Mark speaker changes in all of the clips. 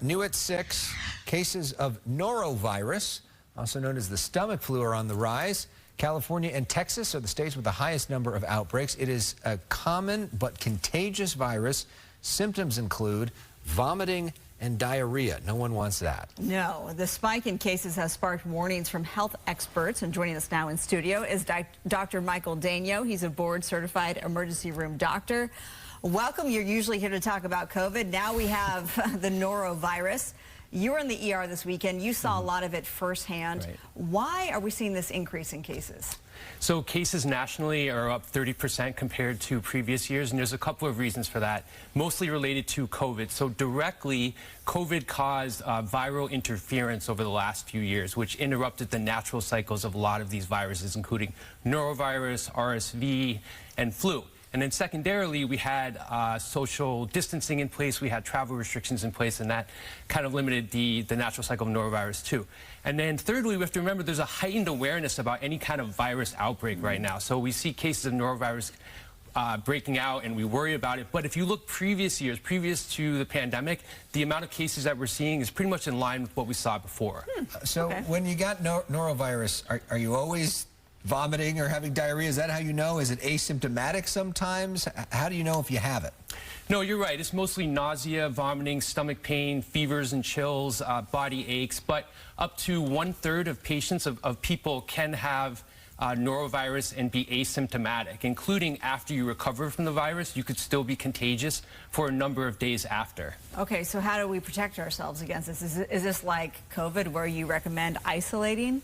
Speaker 1: new at 6, cases of norovirus, also known as the stomach flu, are on the rise. California and Texas are the states with the highest number of outbreaks. It is a common but contagious virus. Symptoms include vomiting and diarrhea. No one wants that.
Speaker 2: No. The spike in cases has sparked warnings from health experts. And joining us now in studio is Dr. Michael Daignault. He's a board-certified emergency room doctor. Welcome. You're usually here to talk about COVID. Now we have the norovirus. You were in the ER this weekend. You saw a lot of it firsthand.
Speaker 3: Right.
Speaker 2: Why are we seeing this increase in cases?
Speaker 3: So cases nationally are up 30% compared to previous years, and there's a couple of reasons for that, mostly related to COVID. So directly, COVID caused viral interference over the last few years, which interrupted the natural cycles of a lot of these viruses, including norovirus, RSV, and flu. And then secondarily, we had social distancing in place, we had travel restrictions in place, and that kind of limited the natural cycle of norovirus too. And then thirdly, we have to remember there's a heightened awareness about any kind of virus outbreak right now. So we see cases of norovirus breaking out and we worry about it. But if you look previous years, previous to the pandemic, the amount of cases that we're seeing is pretty much in line with what we saw before.
Speaker 1: So when you got norovirus, are you always vomiting or having diarrhea? Is that how you know? Is it asymptomatic sometimes? How do you know if you have it?
Speaker 3: No, you're right. It's mostly nausea, vomiting, stomach pain, fevers and chills, body aches. But up to 1/3 of patients, of people can have norovirus and be asymptomatic, including after you recover from the virus. You could still be contagious for a number of days after.
Speaker 2: Okay, so how do we protect ourselves against this? Is this like COVID where you recommend isolating?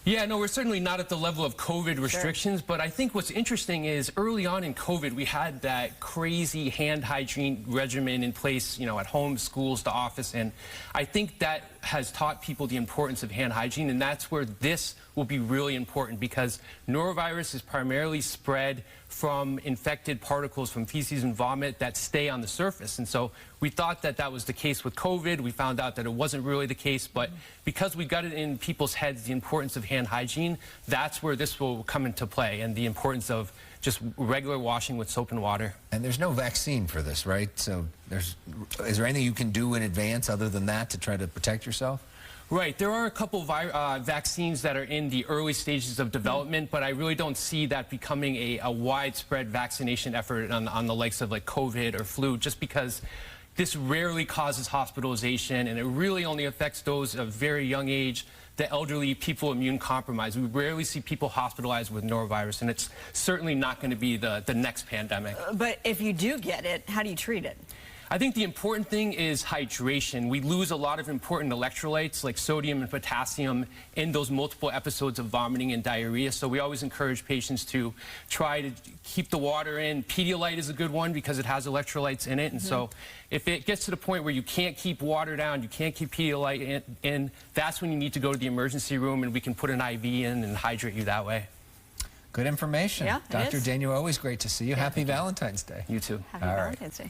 Speaker 3: Yeah, no, we're certainly not at the level of COVID restrictions,
Speaker 2: Sure.
Speaker 3: but I think what's interesting is early on in COVID, we had that crazy hand hygiene regimen in place, at home, schools, the office, and I think that has taught people the importance of hand hygiene, and that's where this will be really important because norovirus is primarily spread from infected particles from feces and vomit that stay on the surface. And so we thought that that was the case with COVID. We found out that it wasn't really the case, but because we got it in people's heads, the importance of hand hygiene, that's where this will come into play, and the importance of just regular washing with soap and water.
Speaker 1: And there's no vaccine for this, right? So is there anything you can do in advance other than that to try to protect yourself?
Speaker 3: Right. There are a couple vaccines that are in the early stages of development, but I really don't see that becoming a widespread vaccination effort on the likes of like COVID or flu, just because this rarely causes hospitalization and it really only affects those of very young age, the elderly, people immune compromised. We rarely see people hospitalized with norovirus, and it's certainly not going to be the next pandemic.
Speaker 2: But if you do get it, how do you treat it?
Speaker 3: I think the important thing is hydration. We lose a lot of important electrolytes like sodium and potassium in those multiple episodes of vomiting and diarrhea. So we always encourage patients to try to keep the water in. Pedialyte is a good one because it has electrolytes in it. And so if it gets to the point where you can't keep water down, you can't keep Pedialyte in, that's when you need to go to the emergency room and we can put an IV in and hydrate you that way.
Speaker 1: Good information.
Speaker 2: Yeah,
Speaker 1: Dr. Daignault, always great to see you.
Speaker 2: Yeah,
Speaker 1: Happy Valentine's Day.
Speaker 3: You too.
Speaker 2: Happy Valentine's Day.